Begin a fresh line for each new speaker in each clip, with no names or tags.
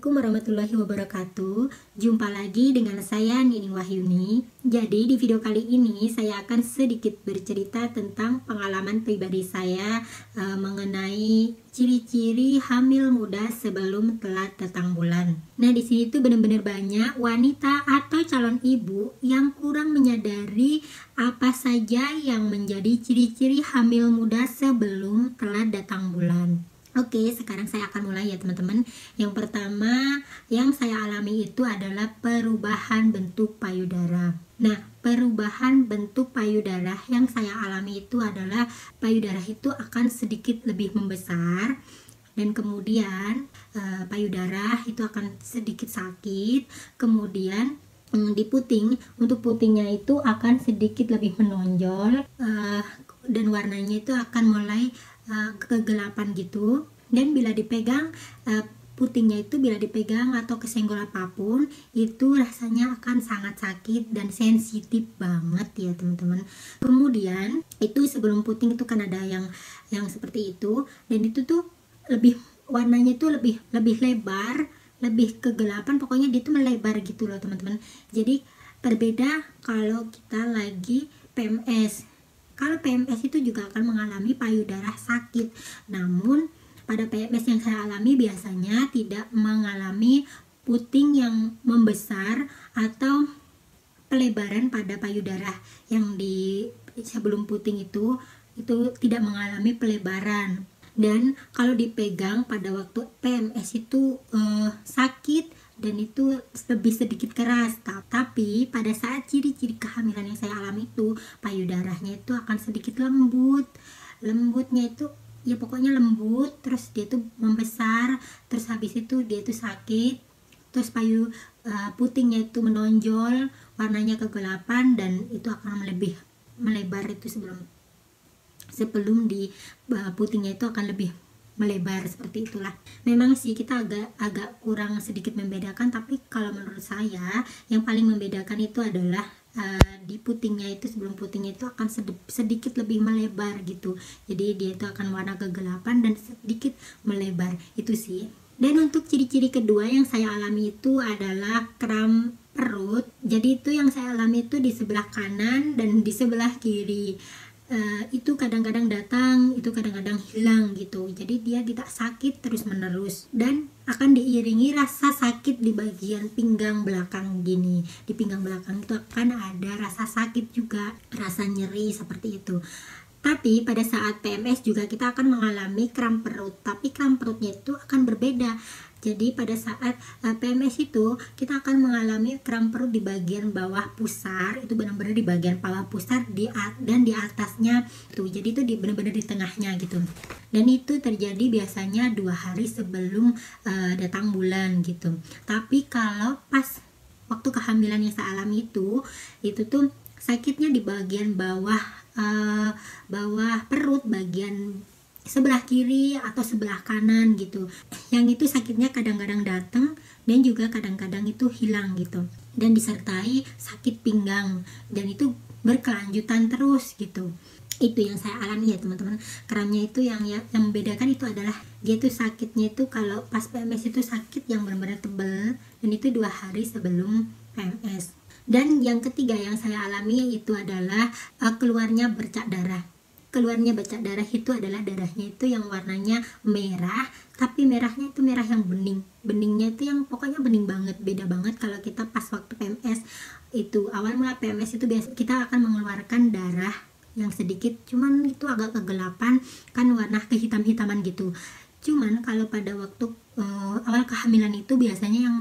Assalamualaikum warahmatullahi wabarakatuh. Jumpa lagi dengan saya Nining Wahyuni. Jadi di video kali ini saya akan sedikit bercerita tentang pengalaman pribadi saya mengenai ciri-ciri hamil muda sebelum telat datang bulan. Nah, di sini tuh benar-benar banyak wanita atau calon ibu yang kurang menyadari apa saja yang menjadi ciri-ciri hamil muda sebelum telat datang bulan. Oke, sekarang saya akan mulai ya teman-teman. Yang pertama yang saya alami itu adalah perubahan bentuk payudara. Nah, perubahan bentuk payudara yang saya alami itu adalah payudara itu akan sedikit lebih membesar. Dan kemudian payudara itu akan sedikit sakit. Kemudian di puting, untuk putingnya itu akan sedikit lebih menonjol. Dan warnanya itu akan mulai kegelapan gitu. Dan bila dipegang putingnya itu, bila dipegang atau kesenggol apapun itu rasanya akan sangat sakit dan sensitif banget ya teman-teman. Kemudian itu sebelum puting itu kan ada yang seperti itu, dan itu tuh lebih warnanya itu lebih lebar, lebih kegelapan, pokoknya dia tuh melebar gitu loh teman-teman. Jadi berbeda kalau kita lagi PMS. Kalau PMS itu juga akan mengalami payudara sakit. Namun pada PMS yang saya alami biasanya tidak mengalami puting yang membesar atau pelebaran pada payudara yang di sebelum puting itu tidak mengalami pelebaran. Dan kalau dipegang pada waktu PMS itu sakit dan itu lebih sedikit keras. Tapi pada saat ciri-ciri kehamilan yang saya alami itu payudaranya itu akan sedikit lembutnya itu ya pokoknya lembut, terus dia tuh membesar, terus habis itu dia tuh sakit, terus putingnya itu menonjol, warnanya kegelapan, dan itu akan lebih melebar itu sebelum di putingnya itu akan lebih melebar seperti itulah. Memang sih kita agak kurang sedikit membedakan, tapi kalau menurut saya yang paling membedakan itu adalah di putingnya itu, sebelum putingnya itu akan sedikit lebih melebar gitu. Jadi dia itu akan warna kegelapan dan sedikit melebar itu sih. Dan untuk ciri-ciri kedua yang saya alami itu adalah kram perut. Jadi itu yang saya alami itu di sebelah kanan dan di sebelah kiri. Itu kadang-kadang datang, itu kadang-kadang hilang gitu. Jadi dia tidak sakit terus menerus dan akan diiringi rasa sakit di bagian pinggang belakang gini. Di pinggang belakang itu akan ada rasa sakit juga, rasa nyeri seperti itu. Tapi pada saat PMS juga kita akan mengalami kram perut, tapi kram perutnya itu akan berbeda. Jadi pada saat PMS itu kita akan mengalami kram perut di bagian bawah pusar, itu benar-benar di bagian bawah pusar dan di atasnya tuh. Jadi itu benar-benar di tengahnya gitu. Dan itu terjadi biasanya 2 hari sebelum datang bulan gitu. Tapi kalau pas waktu kehamilan yang saya alami itu tuh sakitnya di bagian bawah perut, bagian sebelah kiri atau sebelah kanan gitu. Yang itu sakitnya kadang-kadang datang dan juga kadang-kadang itu hilang gitu. Dan disertai sakit pinggang dan itu berkelanjutan terus gitu. Itu yang saya alami ya teman-teman. Kramnya itu yang membedakan itu adalah dia tuh sakitnya itu kalau pas PMS itu sakit yang benar-benar tebal, dan itu 2 hari sebelum PMS. Dan yang ketiga yang saya alami itu adalah keluarnya bercak darah. Keluarnya bercak darah itu adalah darahnya itu yang warnanya merah, tapi merahnya itu merah yang bening. Beningnya itu yang pokoknya bening banget, beda banget kalau kita pas waktu PMS. Itu awal mula PMS itu biasa kita akan mengeluarkan darah yang sedikit, cuman itu agak kegelapan kan, warna kehitam-hitaman gitu. Cuman kalau pada waktu awal kehamilan itu biasanya yang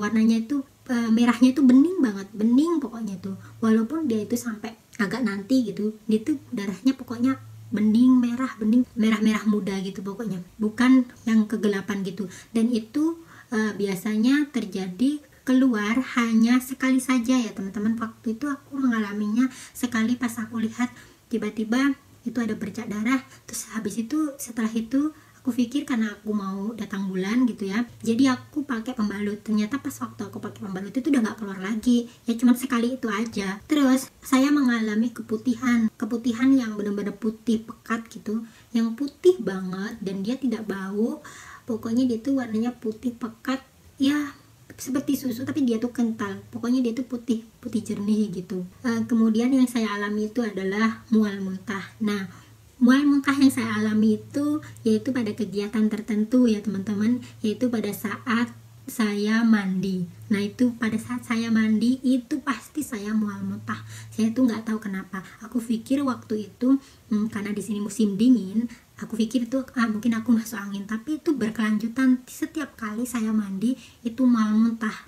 warnanya itu merahnya itu bening banget, bening pokoknya tuh. Walaupun dia itu sampai agak nanti gitu, dia tuh darahnya pokoknya bening, merah muda gitu pokoknya, bukan yang kegelapan gitu. Dan itu biasanya terjadi keluar hanya sekali saja ya teman-teman. Waktu itu aku mengalaminya sekali, pas aku lihat tiba-tiba itu ada bercak darah. Terus habis itu setelah itu aku pikir karena aku mau datang bulan gitu ya, jadi aku pakai pembalut. Ternyata pas waktu aku pakai pembalut itu udah nggak keluar lagi, ya cuma sekali itu aja. Terus saya mengalami keputihan yang benar-benar putih pekat gitu, yang putih banget dan dia tidak bau. Pokoknya dia tuh warnanya putih pekat ya seperti susu tapi dia tuh kental, pokoknya dia tuh putih jernih gitu. Kemudian yang saya alami itu adalah mual muntah. Nah, mual muntah yang saya alami itu yaitu pada kegiatan tertentu ya teman-teman, yaitu pada saat saya mandi. Nah, itu pada saat saya mandi itu pasti saya mual muntah. Saya tuh nggak tahu kenapa. Aku pikir waktu itu karena di sini musim dingin, aku pikir itu mungkin aku masuk angin, tapi itu berkelanjutan. Setiap kali saya mandi itu mual muntah.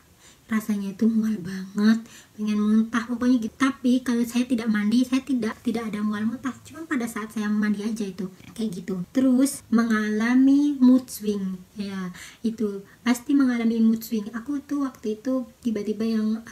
Rasanya itu mual banget, pengen muntah pokoknya gitu. Tapi kalau saya tidak mandi, saya tidak ada mual muntah, cuma pada saat saya mandi aja itu kayak gitu. Terus mengalami mood swing, ya itu pasti mengalami mood swing. Aku tuh waktu itu tiba-tiba yang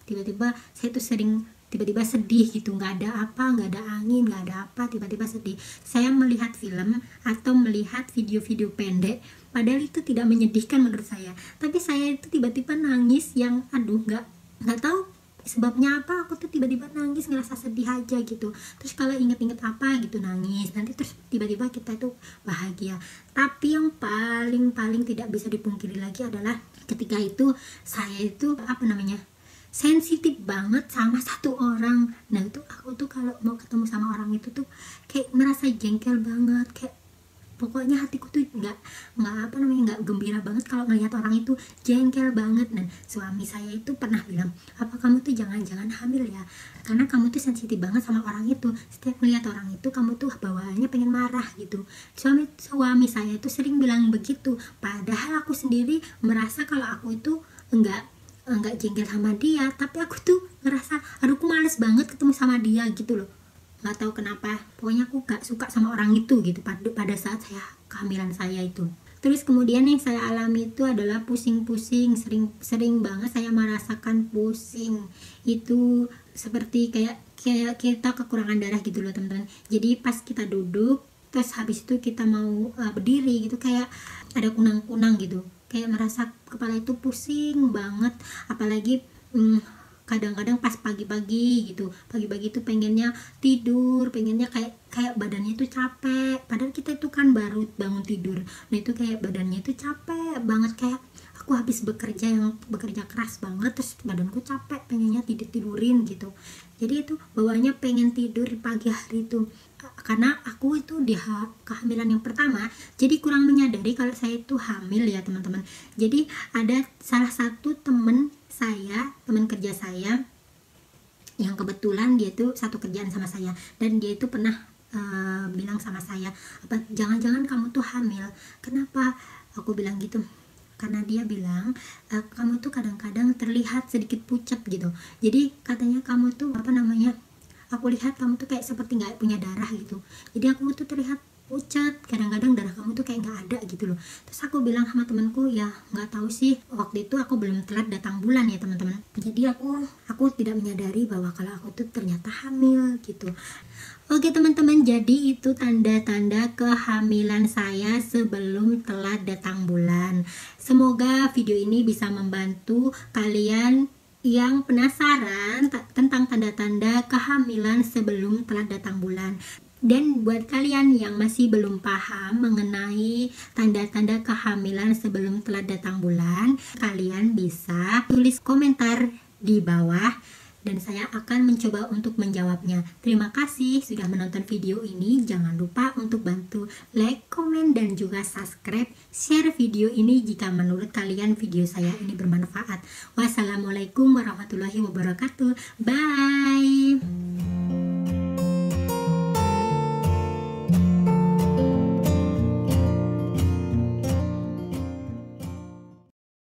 tiba-tiba saya tuh sering tiba-tiba sedih gitu, nggak ada apa, nggak ada angin, nggak ada apa, tiba-tiba sedih. Saya melihat film atau melihat video-video pendek, padahal itu tidak menyedihkan menurut saya, tapi saya itu tiba-tiba nangis yang nggak tahu sebabnya apa. Aku tuh tiba-tiba nangis, ngerasa sedih aja gitu. Terus kalau inget-inget apa gitu nangis, nanti terus tiba-tiba kita itu bahagia. Tapi yang paling tidak bisa dipungkiri lagi adalah ketika itu saya itu sensitif banget sama satu orang. Nah itu aku tuh kalau mau ketemu sama orang itu tuh kayak merasa jengkel banget, kayak pokoknya hatiku tuh nggak gembira banget kalau ngelihat orang itu, jengkel banget. Nah, suami saya itu pernah bilang, apa kamu tuh jangan-jangan hamil ya, karena kamu tuh sensitif banget sama orang itu. Setiap melihat orang itu kamu tuh bawaannya pengen marah gitu. Suami saya itu sering bilang begitu, padahal aku sendiri merasa kalau aku itu enggak jengkel sama dia, tapi aku tuh ngerasa aku males banget ketemu sama dia gitu loh. Nggak tahu kenapa, pokoknya aku gak suka sama orang itu gitu pada saat saya kehamilan saya itu. Terus kemudian yang saya alami itu adalah pusing-pusing, sering banget saya merasakan pusing. Itu seperti kayak kita kekurangan darah gitu loh teman-teman. Jadi pas kita duduk terus habis itu kita mau berdiri gitu, kayak ada kunang-kunang gitu, kayak merasa kepala itu pusing banget. Apalagi kadang-kadang pas pagi-pagi gitu, pagi-pagi itu pengennya tidur, pengennya kayak badannya itu capek, padahal kita itu kan baru bangun tidur. Nah itu kayak badannya itu capek banget, kayak aku habis bekerja keras banget, terus badanku capek, pengennya tidurin gitu. Jadi itu bawaannya pengen tidur di pagi hari itu. Karena aku itu di kehamilan yang pertama, jadi kurang menyadari kalau saya itu hamil ya teman-teman. Jadi ada salah satu teman kerja saya yang kebetulan dia tuh satu kerjaan sama saya, dan dia itu pernah bilang sama saya, apa jangan-jangan kamu tuh hamil. Kenapa aku bilang gitu? Karena dia bilang kamu tuh kadang-kadang terlihat sedikit pucat gitu. Jadi katanya kamu tuh aku lihat kamu tuh kayak seperti nggak punya darah gitu. Jadi aku tuh terlihat pucat, kadang-kadang darah kamu tuh kayak nggak ada gitu loh. Terus aku bilang sama temanku, ya nggak tahu sih, waktu itu aku belum telat datang bulan ya teman-teman. Jadi aku tidak menyadari bahwa kalau aku tuh ternyata hamil gitu. Oke teman-teman, jadi itu tanda-tanda kehamilan saya sebelum telat datang bulan. Semoga video ini bisa membantu kalian yang penasaran tentang tanda-tanda kehamilan sebelum telat datang bulan. Dan buat kalian yang masih belum paham mengenai tanda-tanda kehamilan sebelum telat datang bulan, kalian bisa tulis komentar di bawah dan saya akan mencoba untuk menjawabnya. Terima kasih sudah menonton video ini. Jangan lupa untuk bantu like, komen, dan juga subscribe. Share video ini jika menurut kalian video saya ini bermanfaat. Wassalamualaikum warahmatullahi wabarakatuh. Bye.